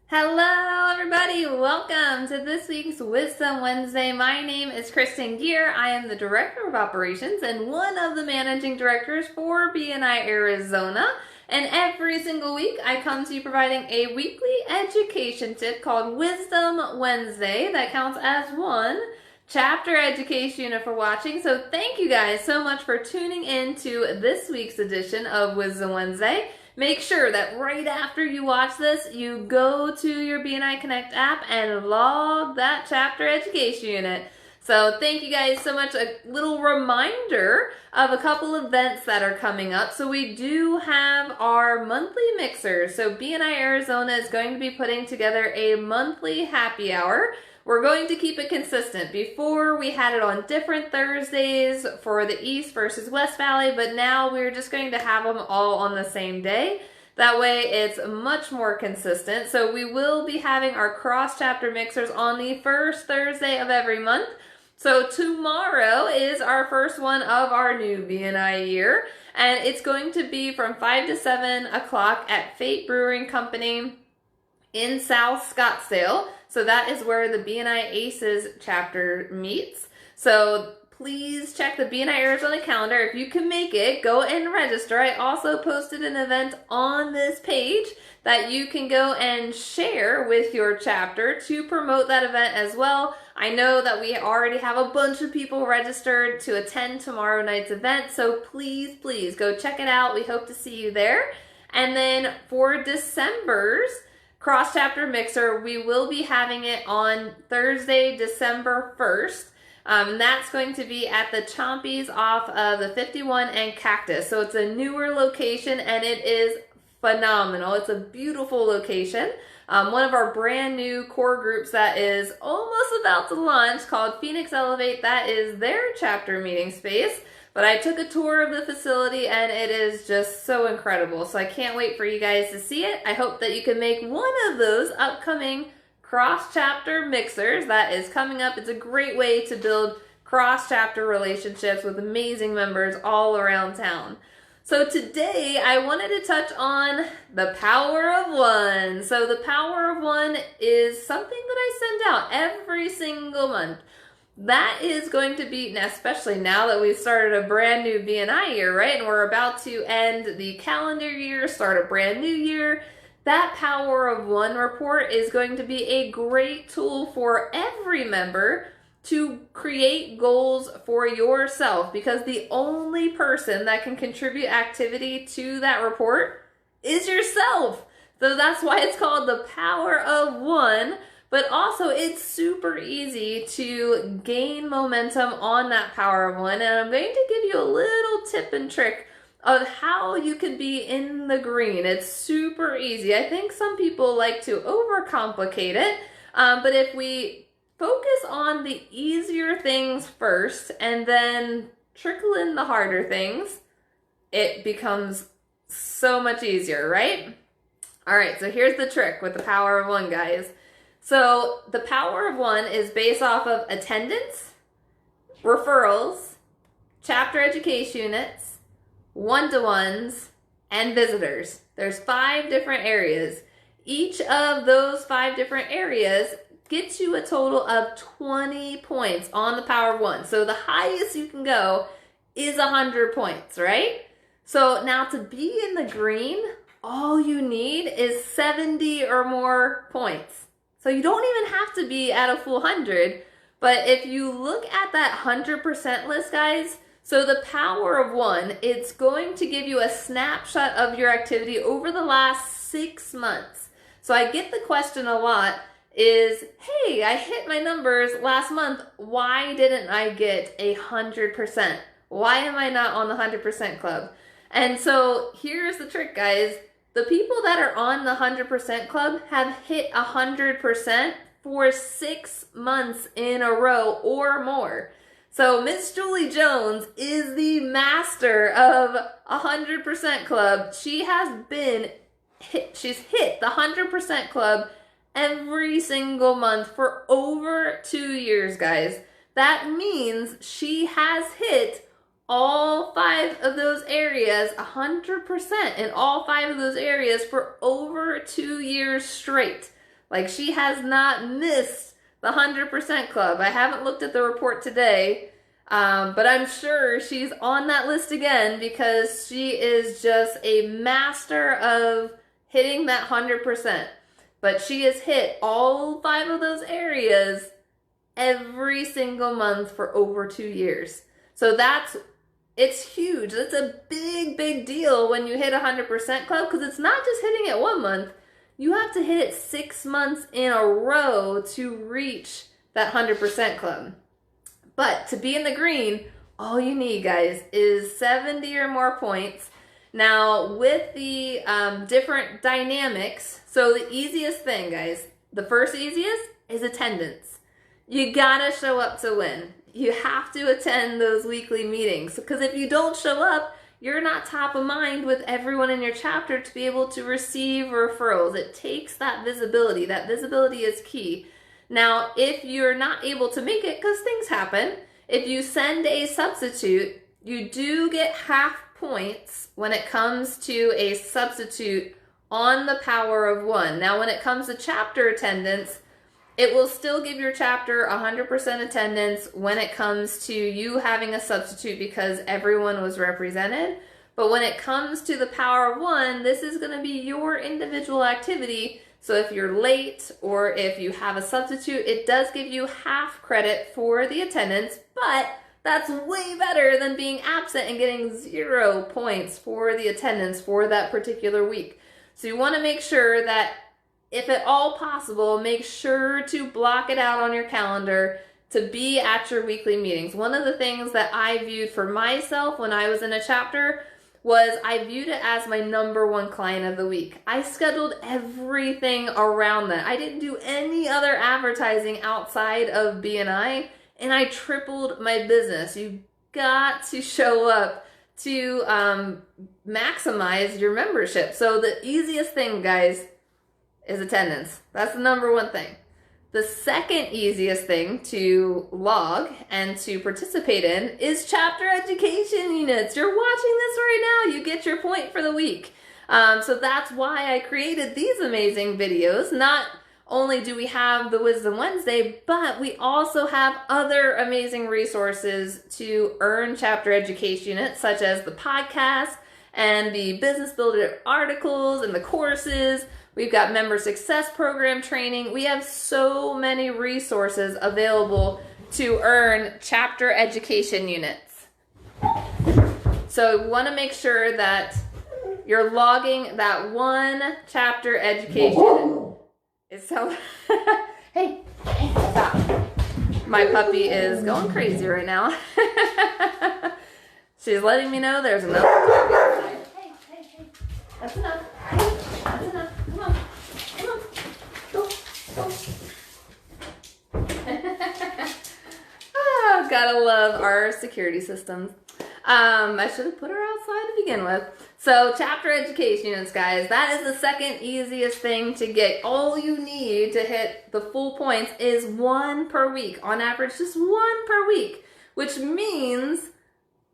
Hello, everybody. Welcome to this week's Wisdom Wednesday. My name is Kristen Gear. I am the Director of Operations and one of the Managing Directors for BNI Arizona. And every single week, I come to you providing a weekly education tip called Wisdom Wednesday that counts as one chapter education unit for watching. So thank you guys so much for tuning in to this week's edition of Wisdom Wednesday. Make sure that right after you watch this, you go to your BNI Connect app and log that chapter education unit. So thank you guys so much. A little reminder of a couple events that are coming up. So we do have our monthly mixers. So BNI Arizona is going to be putting together a monthly happy hour. We're going to keep it consistent. Before, we had it on different Thursdays for the East versus West Valley, but now we're just going to have them all on the same day. That way, it's much more consistent. So we will be having our cross-chapter mixers on the first Thursday of every month. So tomorrow is our first one of our new BNI year, and it's going to be from 5 to 7 o'clock at Fate Brewing Company in South Scottsdale. So that is where the BNI ACES chapter meets. So please check the BNI Arizona calendar. If you can make it, go and register. I also posted an event on this page that you can go and share with your chapter to promote that event as well. I know that we already have a bunch of people registered to attend tomorrow night's event, so please go check it out. We hope to see you there. And then for December's cross-chapter mixer, we will be having it on Thursday, December 1st. That's going to be at the Chompies off of the 51 and Cactus. So it's a newer location and it is phenomenal. It's a beautiful location. One of our brand new core groups that is almost about to launch called Phoenix Elevate. That is their chapter meeting space. But I took a tour of the facility and it is just so incredible. So I can't wait for you guys to see it. I hope that you can make one of those upcoming cross-chapter mixers that is coming up. It's a great way to build cross-chapter relationships with amazing members all around town. So today I wanted to touch on the power of one. So the power of one is something that I send out every single month. That is going to be, especially now that we've started a brand new BNI year, right? And we're about to end the calendar year, start a brand new year. That Power of One report is going to be a great tool for every member to create goals for yourself, because the only person that can contribute activity to that report is yourself. So that's why it's called the Power of One. But also, it's super easy to gain momentum on that Power of One. And I'm going to give you a little tip and trick of how you can be in the green. It's super easy. I think some people like to overcomplicate it. But if we focus on the easier things first and then trickle in the harder things, it becomes so much easier, right? All right, so here's the trick with the Power of One, guys. So the Power of One is based off of attendance, referrals, chapter education units, one-to-ones, and visitors. There's 5 different areas. Each of those 5 different areas gets you a total of 20 points on the Power of One. So the highest you can go is 100 points, right? So now to be in the green, all you need is 70 or more points. So you don't even have to be at a full 100, but if you look at that 100% list, guys, so the Power of One, it's going to give you a snapshot of your activity over the last 6 months. So I get the question a lot is, hey, I hit my numbers last month. Why didn't I get 100%? Why am I not on the 100% club? And so here's the trick, guys. The people that are on the 100% club have hit 100% for 6 months in a row or more. So Miss Julie Jones is the master of 100% club. She's hit the 100% club every single month for over 2 years, guys. That means she has hit all 5 of those areas 100% in all 5 of those areas for over 2 years straight. Like, she has not missed the 100% Club. I haven't looked at the report today, but I'm sure she's on that list again because she is just a master of hitting that 100%. But she has hit all 5 of those areas every single month for over 2 years. So it's huge. That's a big, big deal when you hit 100% Club, because it's not just hitting it 1 month. You have to hit it 6 months in a row to reach that 100% Club. But to be in the green, all you need, guys, is 70 or more points. Now, with the different dynamics, so the easiest thing, guys, the first easiest is attendance. You gotta show up to win. You have to attend those weekly meetings, because if you don't show up, you're not top of mind with everyone in your chapter to be able to receive referrals. It takes that visibility. That visibility is key. Now, if you're not able to make it, because things happen, if you send a substitute, you do get half points when it comes to a substitute on the power of 1. Now, when it comes to chapter attendance, it will still give your chapter 100% attendance when it comes to you having a substitute because everyone was represented. But when it comes to the power of 1, this is going to be your individual activity. So if you're late or if you have a substitute, it does give you half credit for the attendance, but that's way better than being absent and getting 0 points for the attendance for that particular week. So you want to make sure that, if at all possible, make sure to block it out on your calendar to be at your weekly meetings. One of the things that I viewed for myself when I was in a chapter was I viewed it as my #1 client of the week. I scheduled everything around that. I didn't do any other advertising outside of BNI, and I tripled my business. You got to show up to maximize your membership. So the easiest thing, guys, is attendance. That's the #1 thing. The second easiest thing to log and to participate in is chapter education units. You're watching this right now. You get your point for the week. So that's why I created these amazing videos. Not only do we have the Wisdom Wednesday, but we also have other amazing resources to earn chapter education units, such as the podcast and the Business Builder articles and the courses. We've got member success program training. We have so many resources available to earn chapter education units. So we want to make sure that you're logging that 1 chapter education. It's so, hey, stop. My puppy is going crazy right now. She's letting me know there's another puppy outside. Hey, that's enough. That's enough. Come on. Go. Oh, gotta love our security systems. I should have put her outside to begin with. So chapter education units, guys, that is the second easiest thing to get. All you need to hit the full points is 1 per week. On average, just 1 per week, which means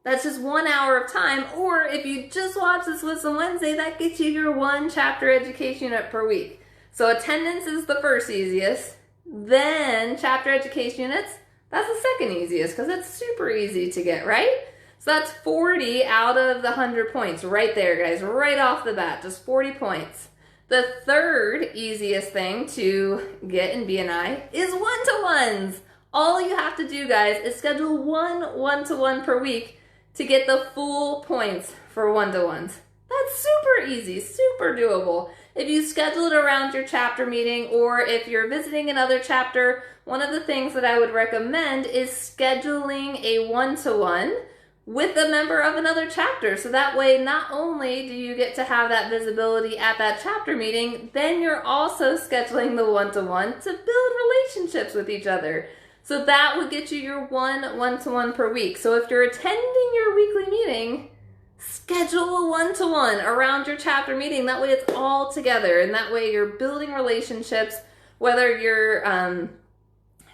that's just 1 hour of time. Or if you just watch this Wisdom Wednesday, that gets you your 1 chapter education unit per week. So attendance is the first easiest. Then chapter education units, that's the second easiest because it's super easy to get, right? So that's 40 out of the 100 points right there, guys, right off the bat, just 40 points. The third easiest thing to get in BNI is one-to-ones. All you have to do, guys, is schedule 1 one-to-one per week to get the full points for one-to-ones. That's super easy, super doable. If you schedule it around your chapter meeting, or if you're visiting another chapter, one of the things that I would recommend is scheduling a one-to-one with a member of another chapter. So that way, not only do you get to have that visibility at that chapter meeting, then you're also scheduling the one-to-one to build relationships with each other. So that would get you your 1 one-to-one per week. So if you're attending your weekly meeting, schedule a one-to-one around your chapter meeting. That way it's all together, and that way you're building relationships. Whether you're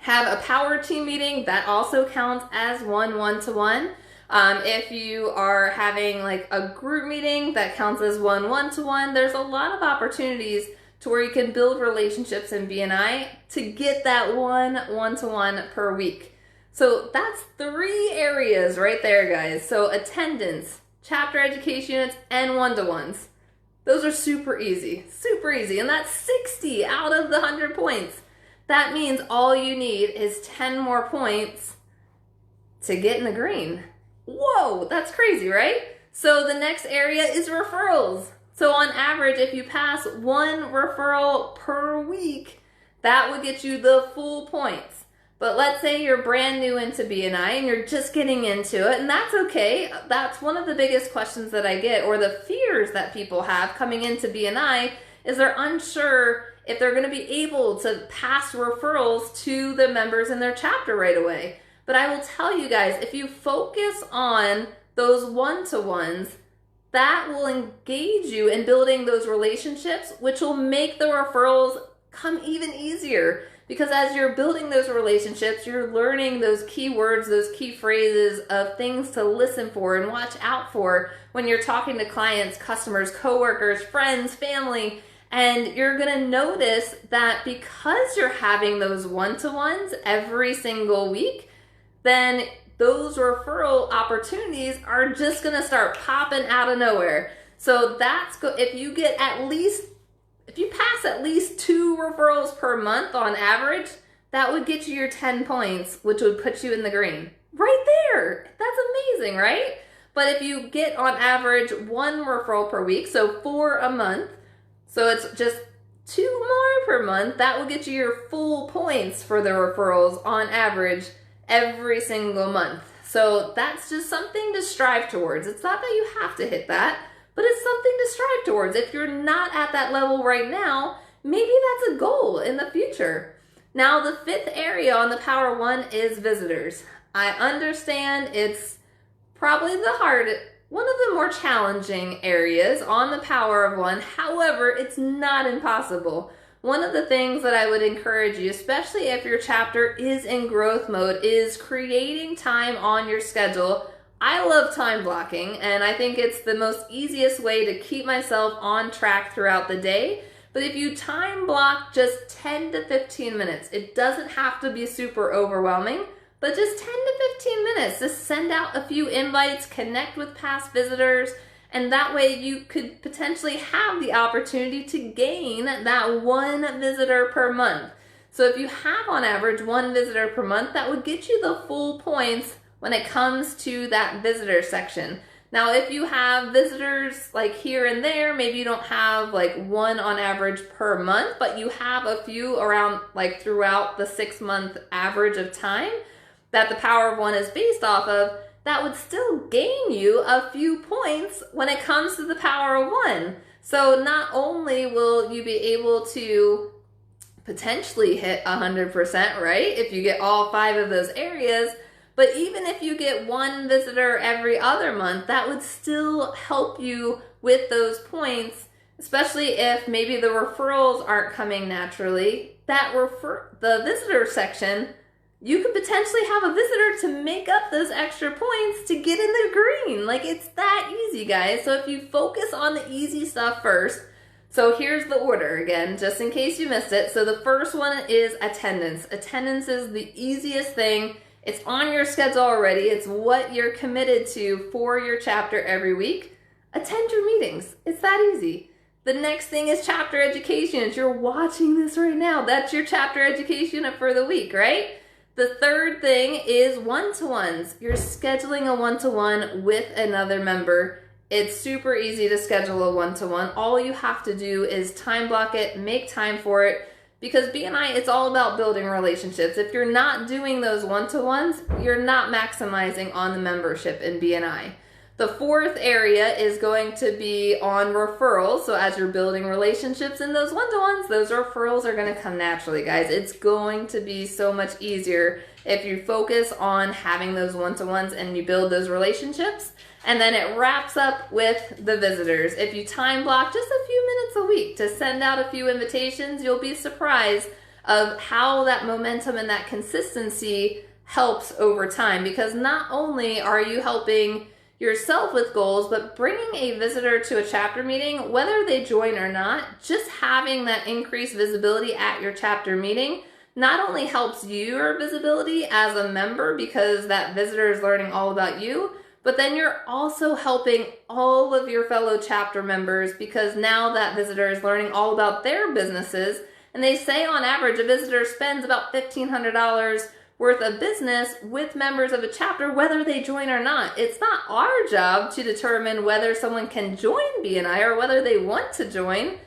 have a power team meeting, that also counts as one-to-one. If you are having like a group meeting, that counts as 1 one-to-one. There's a lot of opportunities to where you can build relationships in BNI to get that one-to-one per week. So that's 3 areas right there, guys. So attendance, chapter education units, and one-to-ones. Those are super easy, and that's 60 out of the 100 points. That means all you need is 10 more points to get in the green. Whoa, that's crazy, right? So the next area is referrals. So on average, if you pass 1 referral per week, that would get you the full points. But let's say you're brand new into BNI and you're just getting into it, and that's okay. That's one of the biggest questions that I get, or the fears that people have coming into BNI, is they're unsure if they're going to be able to pass referrals to the members in their chapter right away. But I will tell you guys, if you focus on those one-to-ones, that will engage you in building those relationships, which will make the referrals come even easier. Because as you're building those relationships, you're learning those key words, those key phrases of things to listen for and watch out for when you're talking to clients, customers, coworkers, friends, family. And you're going to notice that because you're having those one-to-ones every single week, then those referral opportunities are just going to start popping out of nowhere. So that's if you pass at least 2 referrals per month on average, that would get you your 10 points, which would put you in the green. Right there. That's amazing, right? But if you get on average 1 referral per week, so 4 a month, so it's just 2 more per month, that will get you your full points for the referrals on average every single month. So that's just something to strive towards. It's not that you have to hit that, but it's something to strive towards. If you're not at that level right now, maybe that's a goal in the future. Now, the 5th area on the Power of One is visitors. I understand it's probably one of the more challenging areas on the Power of One. However, it's not impossible. One of the things that I would encourage you, especially if your chapter is in growth mode, is creating time on your schedule. I love time blocking, and I think it's the most easiest way to keep myself on track throughout the day. But if you time block just 10 to 15 minutes, it doesn't have to be super overwhelming, but just 10 to 15 minutes to send out a few invites, connect with past visitors, and that way you could potentially have the opportunity to gain that 1 visitor per month. So if you have on average 1 visitor per month, that would get you the full points when it comes to that visitor section. Now, if you have visitors like here and there, maybe you don't have like 1 on average per month, but you have a few around like throughout the 6-month average of time that the Power of One is based off of, that would still gain you a few points when it comes to the Power of One. So not only will you be able to potentially hit 100%, right? If you get all 5 of those areas, but even if you get 1 visitor every other month, that would still help you with those points, especially if maybe the referrals aren't coming naturally. The visitor section, you could potentially have a visitor to make up those extra points to get in the green. Like, it's that easy, guys. So if you focus on the easy stuff first, so here's the order again, just in case you missed it. So the first one is attendance. Attendance is the easiest thing. It's on your schedule already. It's what you're committed to for your chapter every week. Attend your meetings. It's that easy. The next thing is chapter education. If you're watching this right now, that's your chapter education for the week, right? The third thing is one-to-ones. You're scheduling a one-to-one with another member. It's super easy to schedule a one-to-one. All you have to do is time block it, make time for it. Because BNI, it's all about building relationships. If you're not doing those one-to-ones, you're not maximizing on the membership in BNI. The 4th area is going to be on referrals. So as you're building relationships in those one-to-ones, those referrals are going to come naturally, guys. It's going to be so much easier if you focus on having those one-to-ones and you build those relationships. And then it wraps up with the visitors. If you time block just a few minutes a week to send out a few invitations, you'll be surprised of how that momentum and that consistency helps over time. Because not only are you helping yourself with goals, but bringing a visitor to a chapter meeting, whether they join or not, just having that increased visibility at your chapter meeting not only helps your visibility as a member because that visitor is learning all about you, but then you're also helping all of your fellow chapter members because now that visitor is learning all about their businesses. And they say on average, a visitor spends about $1,500 worth of business with members of a chapter, whether they join or not. It's not our job to determine whether someone can join BNI or whether they want to join.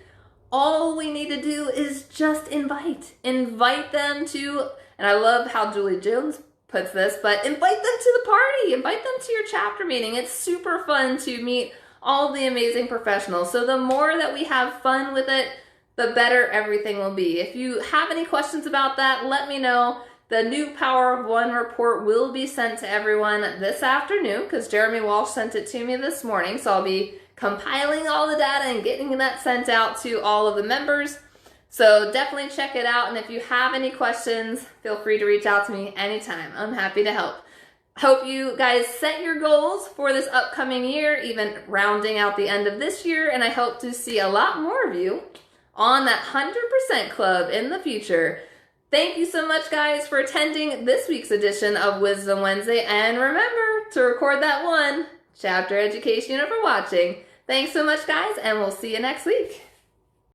All we need to do is just invite them to, and I love how Julie Jones puts this, but invite them to the party, invite them to your chapter meeting. It's super fun to meet all the amazing professionals. So the more that we have fun with it, the better everything will be. If you have any questions about that, let me know. The new Power of One report will be sent to everyone this afternoon because Jeremy Walsh sent it to me this morning. So I'll be compiling all the data and getting that sent out to all of the members. So definitely check it out. And if you have any questions, feel free to reach out to me anytime. I'm happy to help. Hope you guys set your goals for this upcoming year, even rounding out the end of this year. And I hope to see a lot more of you on that 100% club in the future. Thank you so much, guys, for attending this week's edition of Wisdom Wednesday. And remember to record that one chapter education for watching. Thanks so much, guys, and we'll see you next week.